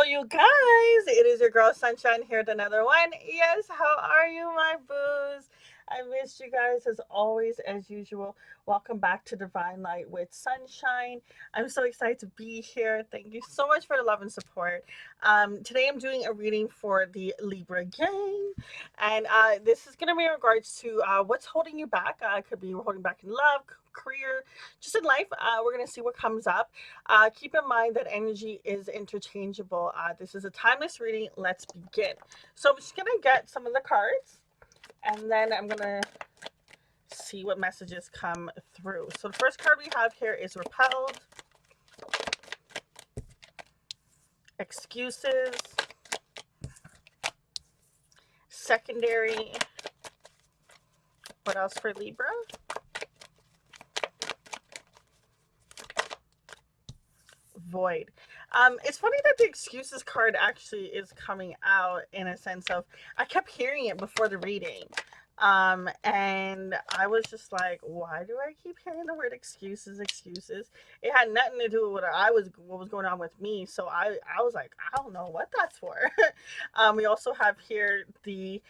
you guys, it is your girl Sunshine here with another one. Yes, how are you, my boos? I missed you guys as always, as usual. Welcome back to Divine Light with Sunshine. I'm so excited to be here. Thank you so much for the love and support. Today I'm doing a reading for the Libra gang, and this is going to be in regards to what's holding you back. It could be holding back in love, career, just in life. We're going to see what comes up. Keep in mind that energy is interchangeable. This is a timeless reading. Let's begin. So I'm just going to get some of the cards and then I'm going to see what messages come through. So the first card we have here is repelled, excuses, secondary. What else for Libra? Void. It's funny that the excuses card actually is coming out in a sense of I kept hearing it before the reading. And I was just like, why do I keep hearing the word excuses, excuses? It had nothing to do with what was going on with me. So I was like, I don't know what that's for. We also have here the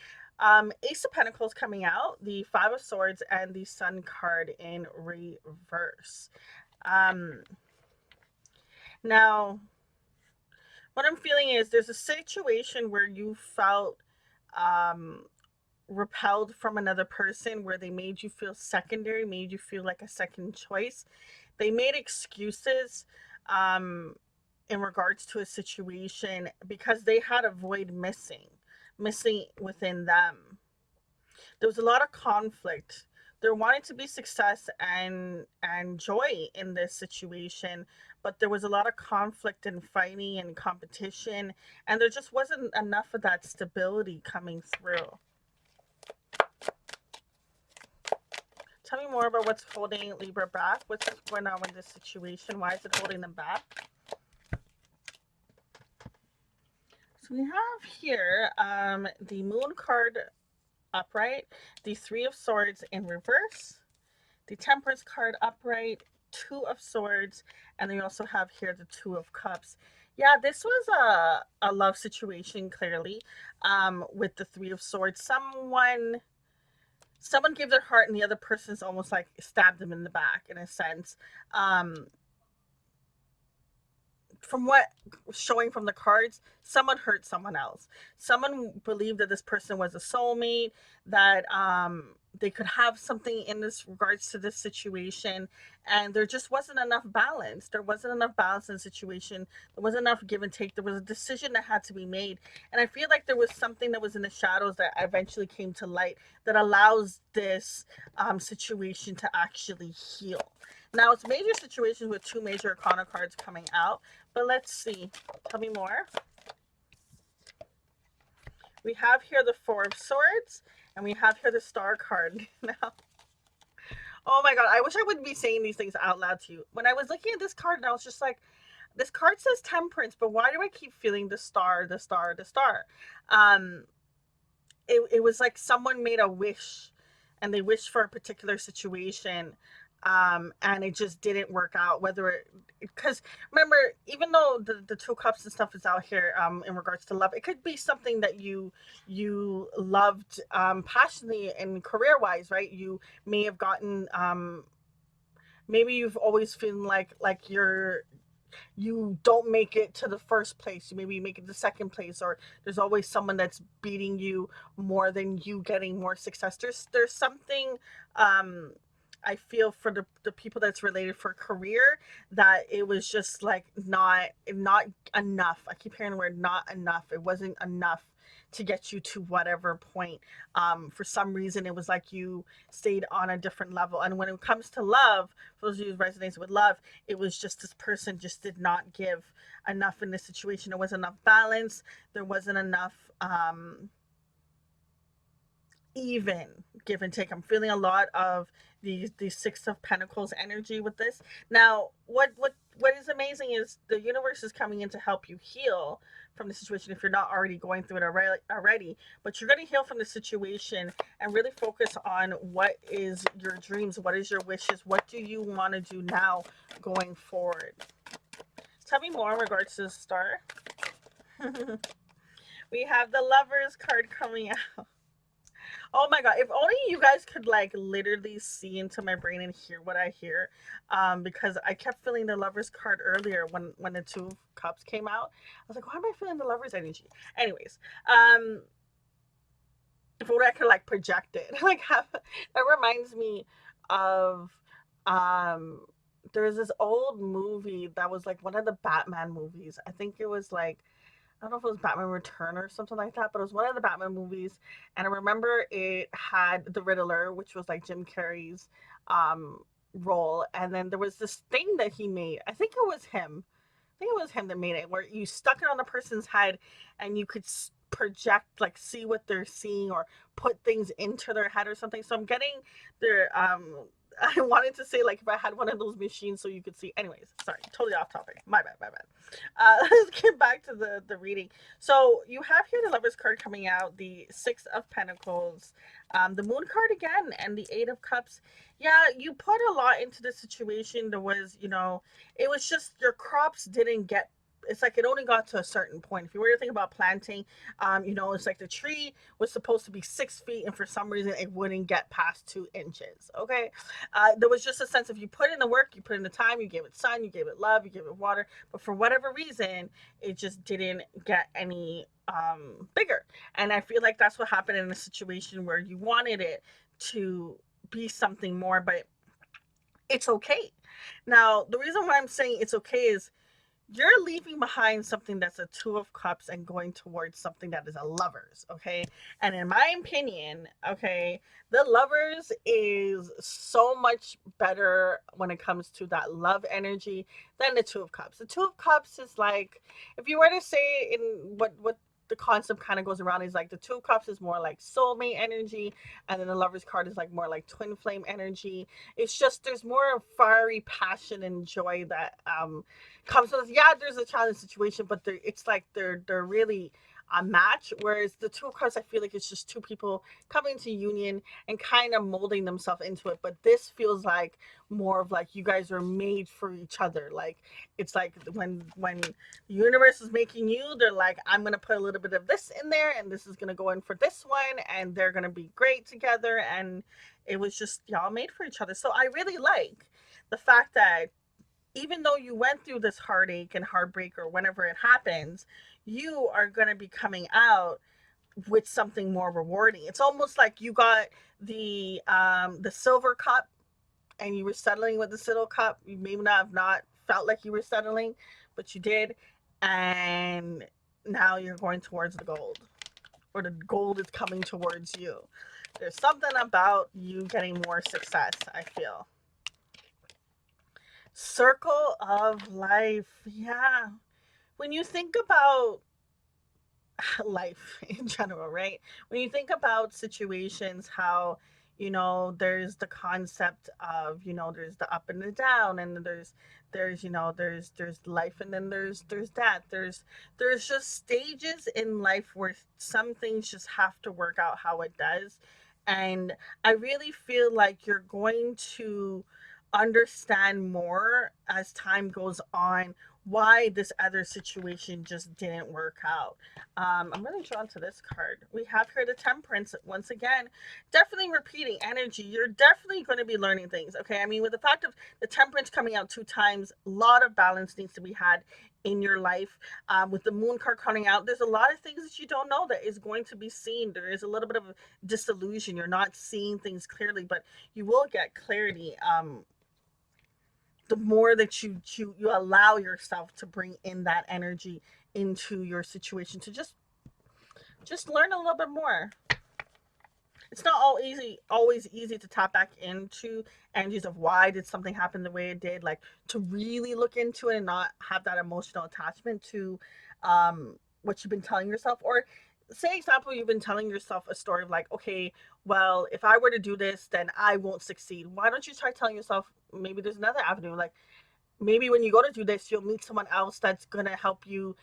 Ace of Pentacles coming out, the Five of Swords, and the Sun card in reverse. Now, what I'm feeling is there's a situation where you felt um, repelled from another person, where they made you feel secondary, made you feel like a second choice. They made excuses um, in regards to a situation because they had a void missing within them. There was a lot of conflict. There wanted to be success and joy in this situation, but there was a lot of conflict and fighting and competition, and there just wasn't enough of that stability coming through. Tell me more about what's holding Libra back. What's going on with this situation? Why is it holding them back? So we have here the Moon card upright, the Three of Swords in reverse, the Temperance card upright, Two of Swords, and then you also have here the Two of Cups. Yeah, this was a love situation, clearly, with the Three of Swords. Someone gave their heart and the other person's almost like stabbed them in the back in a sense. From what showing from the cards, someone hurt someone else. Someone believed that this person was a soulmate, that they could have something in this regards to this situation, and there just wasn't enough balance. There wasn't enough balance in the situation. There wasn't enough give and take. There was a decision that had to be made, and I feel like there was something that was in the shadows that eventually came to light that allows this situation to actually heal. Now it's major situations with two major arcana cards coming out, but let's see. Tell me more. We have here the Four of Swords, and we have here the Star card. Now, oh my god, I wish I wouldn't be saying these things out loud to you. When I was looking at this card, and I was just like, this card says Temperance, but why do I keep feeling the star, the star, the star? Um, it was like someone made a wish, and they wished for a particular situation, and it just didn't work out. Whether it, because remember, even though the Two Cups and stuff is out here, in regards to love, it could be something that you loved passionately and career wise, right? You may have gotten maybe you've always feeling like you don't make it to the first place. You maybe make it to second place, or there's always someone that's beating you more than you getting more success. There's something I feel for the people that's related for career, that it was just like not enough. I keep hearing the word not enough. It wasn't enough to get you to whatever point. For some reason, it was like you stayed on a different level. And when it comes to love, for those of you who resonate with love, it was just this person just did not give enough in this situation. There wasn't enough balance. There wasn't enough even give and take. I'm feeling a lot of the Six of Pentacles energy with this. Now, what is amazing is the universe is coming in to help you heal from the situation if you're not already going through it already. But you're going to heal from the situation and really focus on what is your dreams, what is your wishes, what do you want to do now going forward. Tell me more in regards to the star. We have the Lovers card coming out. Oh my god, if only you guys could like literally see into my brain and hear what I hear. Because I kept feeling the Lovers card earlier when the Two of Cups came out. I was like, why am I feeling the Lovers energy? Anyways, if only I could like project it. Like have that reminds me of um there's this old movie that was like one of the Batman movies. I think it was like I don't know if it was Batman Return or something like that, but it was one of the Batman movies. And I remember it had the Riddler, which was like Jim Carrey's um, role. And then there was this thing that he made. I think it was him. I think it was him that made it, where you stuck it on the person's head and you could project, like, see what they're seeing or put things into their head or something. So I'm getting their I wanted to say like if I had one of those machines so you could see. Anyways, sorry, totally off topic. My bad, my bad. Let's get back to the reading. So you have here the Lovers card coming out, the Six of Pentacles, the Moon card again, and the Eight of Cups. Yeah, you put a lot into the situation. There was, it was just your crops didn't get. It's like it only got to a certain point. If you were to think about planting, it's like the tree was supposed to be 6 feet, and for some reason it wouldn't get past 2 inches. Okay, there was just a sense of you put in the work, you put in the time, you gave it sun, you gave it love, you gave it water, but for whatever reason, it just didn't get any bigger. And I feel like that's what happened in a situation where you wanted it to be something more, but it's okay. Now, the reason why I'm saying it's okay is you're leaving behind something that's a Two of Cups and going towards something that is a Lovers, okay? And in my opinion, okay, the Lovers is so much better when it comes to that love energy than the Two of Cups. The Two of Cups is like, if you were to say in what the concept kind of goes around is like the Two of Cups is more like soulmate energy, and then the Lovers card is like more like twin flame energy. It's just there's more fiery passion and joy that comes with, yeah, there's a challenge situation, but it's like they're really a match. Whereas the Two of Cups, I feel like it's just two people coming to union and kind of molding themselves into it. But this feels like more of like you guys are made for each other. Like it's like when the universe is making you, they're like, I'm gonna put a little bit of this in there, and this is gonna go in for this one, and they're gonna be great together. And it was just y'all made for each other. So I really like the fact that even though you went through this heartache and heartbreak or whenever it happens, you are going to be coming out with something more rewarding. It's almost like you got the silver cup and you were settling with the silver cup. You may not have not felt like you were settling, but you did, and now you're going towards the gold, or the gold is coming towards you. There's something about you getting more success, I feel. Circle of life. Yeah. When you think about life in general, right? When you think about situations, how, there's the concept of, there's the up and the down, and there's life, and then there's that. There's just stages in life where some things just have to work out how it does. And I really feel like you're going to understand more as time goes on why this other situation just didn't work out. I'm really drawn to this card. We have here the Temperance once again, definitely repeating energy. You're definitely going to be learning things. Okay, I mean, with the fact of the Temperance coming out 2 times, a lot of balance needs to be had in your life. With the Moon card coming out, there's a lot of things that you don't know that is going to be seen. There is a little bit of a disillusion. You're not seeing things clearly, but you will get clarity. The more that you allow yourself to bring in that energy into your situation, to just learn a little bit more. It's not always easy to tap back into energies of why did something happen the way it did, like to really look into it and not have that emotional attachment to what you've been telling yourself. Or say example, you've been telling yourself a story of like, okay, well, if I were to do this, then I won't succeed. Why don't you try telling yourself maybe there's another avenue? Like maybe when you go to do this, you'll meet someone else that's gonna help you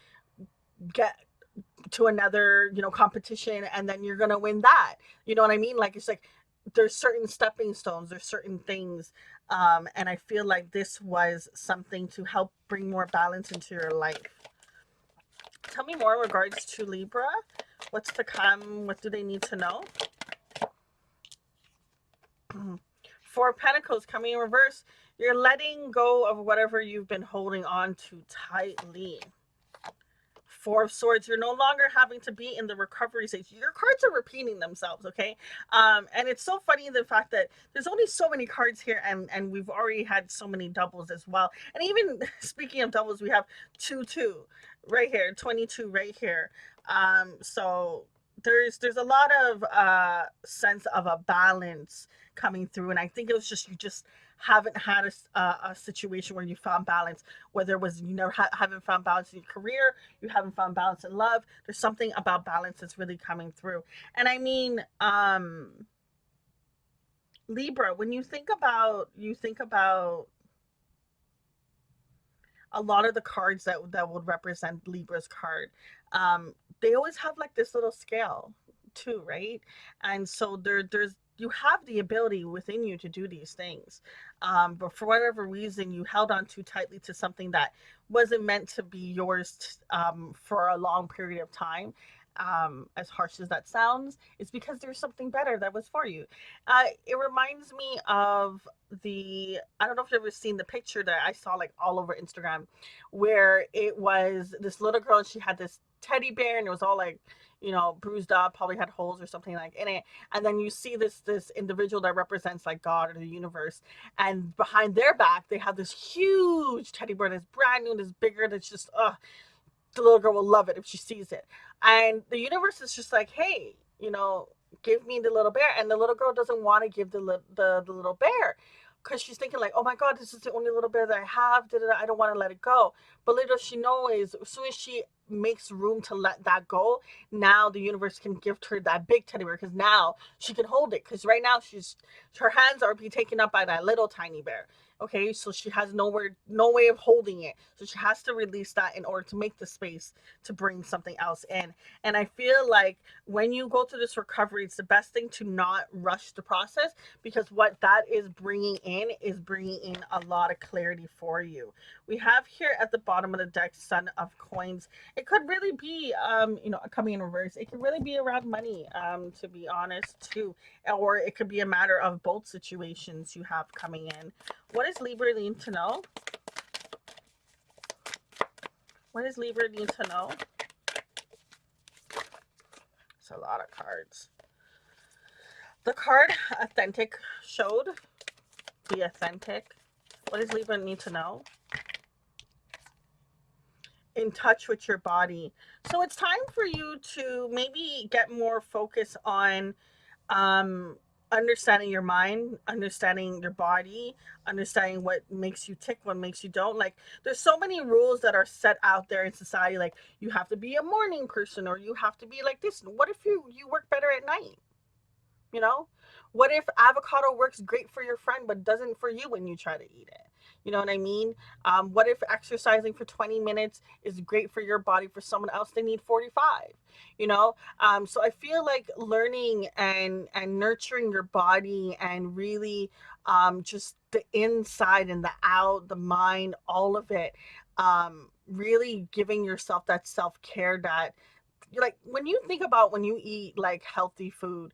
get to another, competition, and then you're gonna win that. You know what I mean? Like it's like there's certain stepping stones, there's certain things, and I feel like this was something to help bring more balance into your life. Tell me more in regards to Libra. What's to come? What do they need to know? Four of Pentacles coming in reverse. You're letting go of whatever you've been holding on to tightly. Four of Swords, you're no longer having to be in the recovery stage. Your cards are repeating themselves, okay? And it's so funny the fact that there's only so many cards here, and we've already had so many doubles as well. And even speaking of doubles, we have 2 2 right here, 22 right here. So there's a lot of sense of a balance coming through, and I think it was just you just haven't had a situation where you found balance, whether it was you never haven't found balance in your career, you haven't found balance in love. There's something about balance that's really coming through. And I mean, Libra, when you think about a lot of the cards that would represent Libra's card, they always have like this little scale too, right? And so there's you have the ability within you to do these things, but for whatever reason you held on too tightly to something that wasn't meant to be yours for a long period of time. As harsh as that sounds, it's because there's something better that was for you. It reminds me of I don't know if you've ever seen the picture that I saw like all over Instagram, where it was this little girl and she had this teddy bear and it was all like, bruised up, probably had holes or something like in it. And then you see this individual that represents like God or the universe, and behind their back they have this huge teddy bear that's brand new, that's bigger, that's just the little girl will love it if she sees it. And the universe is just like, hey, give me the little bear. And the little girl doesn't want to give the little bear because she's thinking like, oh my God, this is the only little bear that I have. I don't want to let it go. But little she knows is as soon as she makes room to let that go, now the universe can gift her that big teddy bear because now she can hold it. Because right now her hands are being taken up by that little tiny bear. Okay, so she has no way of holding it. So she has to release that in order to make the space to bring something else in. And I feel like when you go through this recovery, it's the best thing to not rush the process, because what that is bringing in a lot of clarity for you. We have here at the bottom of the deck, Son of Coins. It could really be, coming in reverse. It could really be around money, to be honest, too. Or it could be a matter of both situations you have coming in. What does Libra need to know? What does Libra need to know? It's a lot of cards. The card Authentic showed. Be authentic. What does Libra need to know? In touch with your body. So it's time for you to maybe get more focus on um understanding your mind, understanding your body, understanding what makes you tick, what makes you don't. Like there's so many rules that are set out there in society, like you have to be a morning person or you have to be like this. What if you work better at night? You know, what if avocado works great for your friend but doesn't for you when you try to eat it? You know what I mean? What if exercising for 20 minutes is great for your body, for someone else they need 45? So I feel like learning and nurturing your body and really just the inside and the out, the mind, all of it, really giving yourself that self-care that, like, when you think about when you eat like healthy food,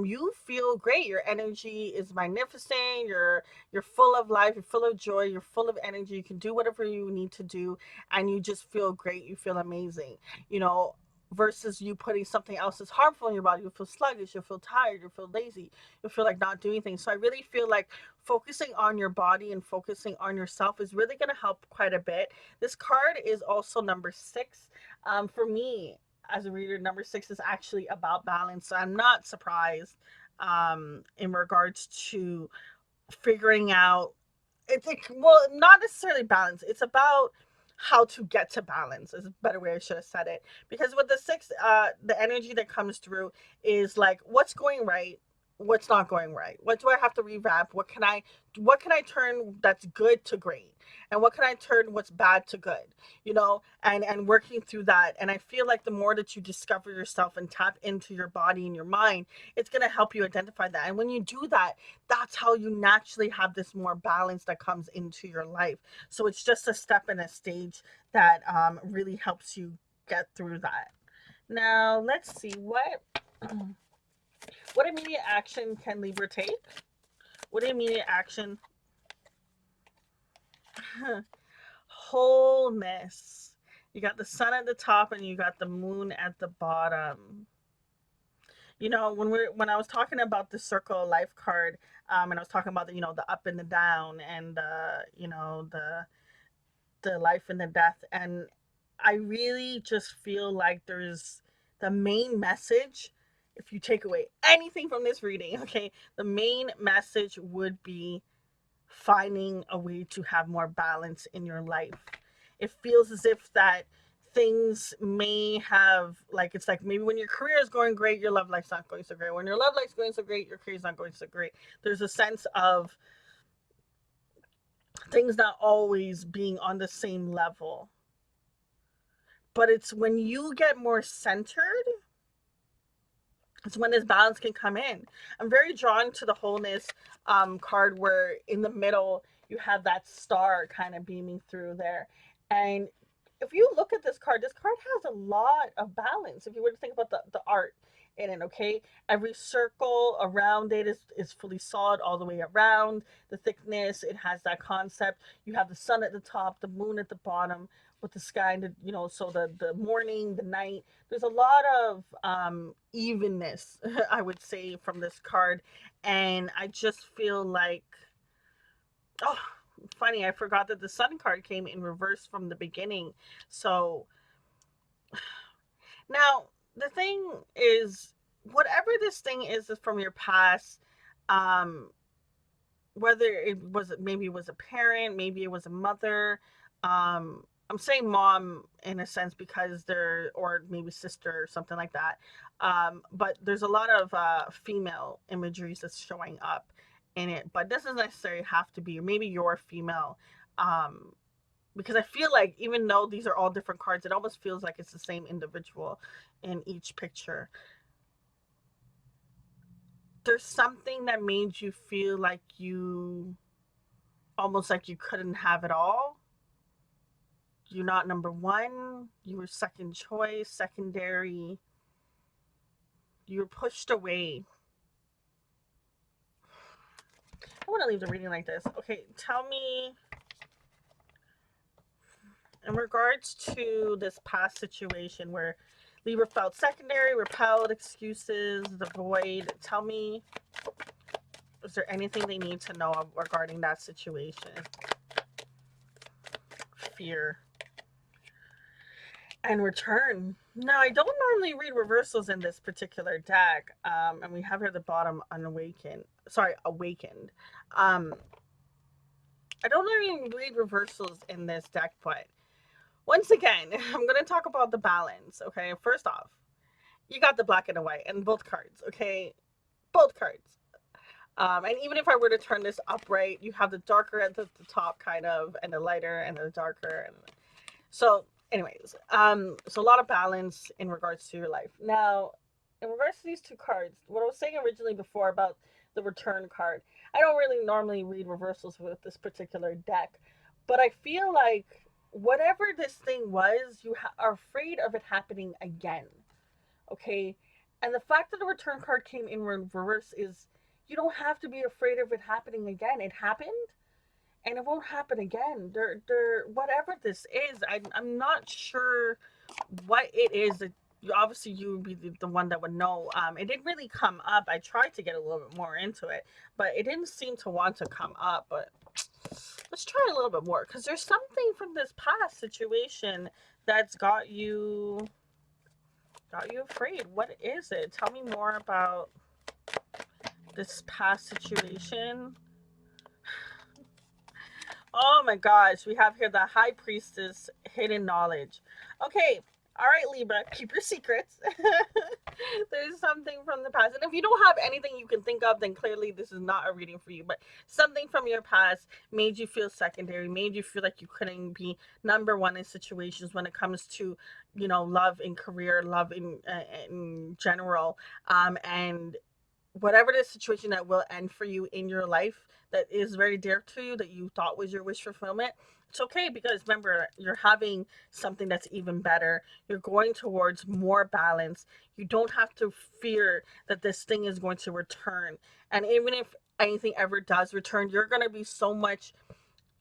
you feel great. Your energy is magnificent. You're full of life, you're full of joy, you're full of energy, you can do whatever you need to do, and you just feel great, you feel amazing, you know versus you putting something else that's harmful in your body. You'll feel sluggish, you'll feel tired, you'll feel lazy, you'll feel like not doing things. So I really feel like focusing on your body and focusing on yourself is really going to help quite a bit. This card is also number 6. For me, as a reader, number 6 is actually about balance. So I'm not surprised in regards to figuring out, it's like, well, not necessarily balance. It's about how to get to balance is a better way I should have said it. Because with the 6, the energy that comes through is like, what's going right, what's not going right, what do I have to revamp, what can I turn that's good to great, and what can I turn what's bad to good, and working through that. And I feel like the more that you discover yourself and tap into your body and your mind, it's going to help you identify that. And when you do that, that's how you naturally have this more balance that comes into your life. So it's just a step and a stage that really helps you get through that. Now, let's see what immediate action can Libra take? What immediate action? Wholeness. You got the sun at the top and you got the moon at the bottom. You know, when I was talking about the circle of life card, and I was talking about the, the up and the down, and the life and the death, and I really just feel like there's the main message. If you take away anything from this reading, okay, the main message would be finding a way to have more balance in your life. It feels as if that things may have, like, it's like maybe when your career is going great, your love life's not going so great. When your love life's going so great, your career's not going so great. There's a sense of things not always being on the same level. But it's when you get more centered, it's when this balance can come in. I'm very drawn to the wholeness card, where in the middle you have that star kind of beaming through there. And if you look at this card has a lot of balance. If you were to think about the art in it, okay? Every circle around it is fully solid all the way around. The thickness, it has that concept. You have the sun at the top, the moon at the bottom, with the sky, and so the morning, the night. There's a lot of evenness, I would say, from this card. And I just feel like, oh, funny, I forgot that the sun card came in reverse from the beginning. So now the thing is, whatever this thing is from your past, um whether maybe it was a parent, maybe it was a mother, I'm saying mom in a sense because they're, or maybe sister or something like that, but there's a lot of female imageries that's showing up in it, but this doesn't necessarily have to be, or maybe you're female, um because I feel like even though these are all different cards, it almost feels like it's the same individual in each picture. There's something that made you feel like you, almost like you couldn't have it all. You're not number one. You were second choice, secondary. You were pushed away. I want to leave the reading like this. Okay, tell me, in regards to this past situation where Libra felt secondary, repelled, excuses, the void, tell me, is there anything they need to know regarding that situation? Fear. And return. Now, I don't normally read reversals in this particular deck, and we have here at the bottom unawakened. Sorry, awakened. I don't normally read reversals in this deck, but once again, I'm going to talk about the balance. Okay, first off, you got the black and the white and both cards. Okay, both cards. And even if I were to turn this upright, you have the darker at the top, kind of, and the lighter and the darker, and so anyways, so a lot of balance in regards to your life. Now, in regards to these two cards, what I was saying originally before about the return card, I don't really normally read reversals with this particular deck, but I feel like whatever this thing was, you are afraid of it happening again. Okay, and the fact that the return card came in reverse is, you don't have to be afraid of it happening again. It happened, and it won't happen again. Whatever this is, I'm not sure what it is. That obviously you would be the one that would know. It didn't really come up. I tried to get a little bit more into it, but it didn't seem to want to come up. But let's try a little bit more, because there's something from this past situation that's got you afraid. What is it? Tell me more about this past situation. Oh my gosh, we have here the High Priestess, hidden knowledge. Okay, all right, Libra, keep your secrets. There's something from the past. And if you don't have anything you can think of, then clearly this is not a reading for you. But something from your past made you feel secondary, made you feel like you couldn't be number one in situations when it comes to, love in career, love in general. And whatever the situation that will end for you in your life that is very dear to you, that you thought was your wish fulfillment, it's okay, because remember, you're having something that's even better. You're going towards more balance. You don't have to fear that this thing is going to return. And even if anything ever does return, you're going to be so much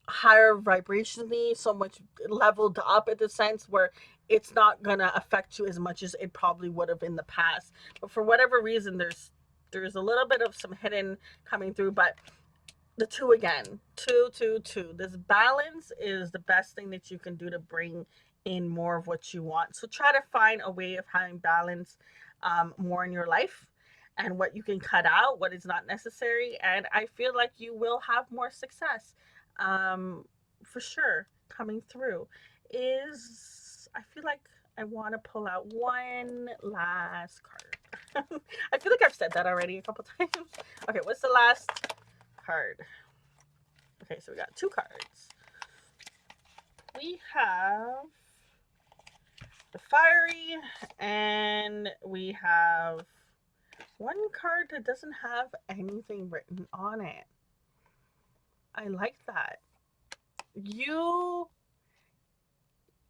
higher vibrationally, so much leveled up in the sense where it's not gonna affect you as much as it probably would have in the past. But for whatever reason, there's a little bit of some hidden coming through. But the two again, two. This balance is the best thing that you can do to bring in more of what you want. So try to find a way of having balance more in your life, and what you can cut out, what is not necessary. And I feel like you will have more success, um, for sure. Coming through is, I feel like I want to pull out one last card. I feel like I've said that already a couple times. Okay, what's the last card? Okay, so we got two cards. We have the fiery, and we have one card that doesn't have anything written on it. I like that. You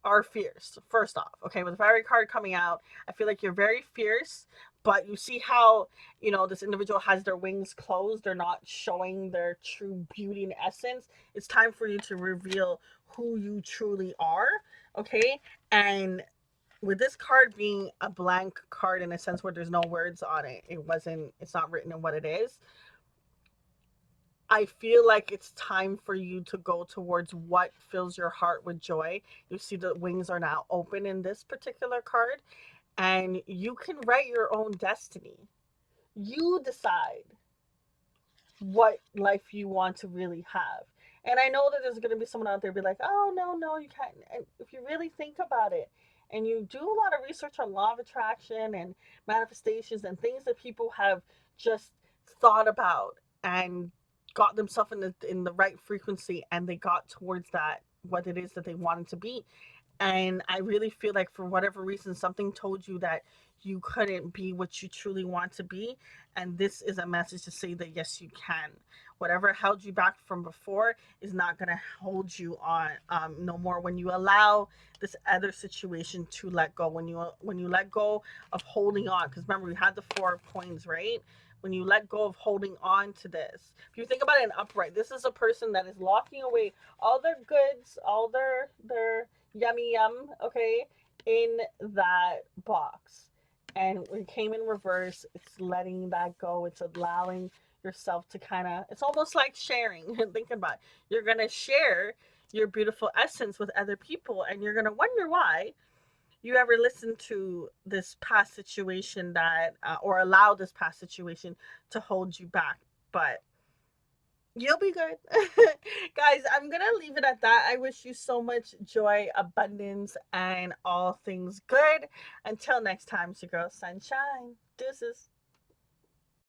are fierce, first off. Okay, with the fiery card coming out, I feel like you're very fierce, but you see how, this individual has their wings closed. They're not showing their true beauty and essence. It's time for you to reveal who you truly are. Okay, and with this card being a blank card in a sense where there's no words on it, it's not written in what it is. I feel like it's time for you to go towards what fills your heart with joy. You see the wings are now open in this particular card, and you can write your own destiny. You decide what life you want to really have. And I know that there's going to be someone out there be like, oh, no, no, you can't. And if you really think about it, and you do a lot of research on law of attraction and manifestations and things that people have just thought about and got themselves in the right frequency, and they got towards that, what it is that they wanted to be. And I really feel like for whatever reason, something told you that you couldn't be what you truly want to be. And this is a message to say that yes, you can. Whatever held you back from before is not going to hold you on, no more, when you allow this other situation to let go. When you let go of holding on, because remember, we had the 4 of coins, right? When you let go of holding on to this, if you think about it in upright, this is a person that is locking away all their goods, all their yummy yum, okay, in that box. And when it came in reverse, it's letting that go. It's allowing yourself to kind of, it's almost like sharing. Thinking about it. You're going to share your beautiful essence with other people, and you're going to wonder why you ever listen to this past situation that, or allow this past situation to hold you back. But you'll be good. Guys, I'm going to leave it at that. I wish you so much joy, abundance, and all things good. Until next time, it's your girl, Sunshine. Deuces.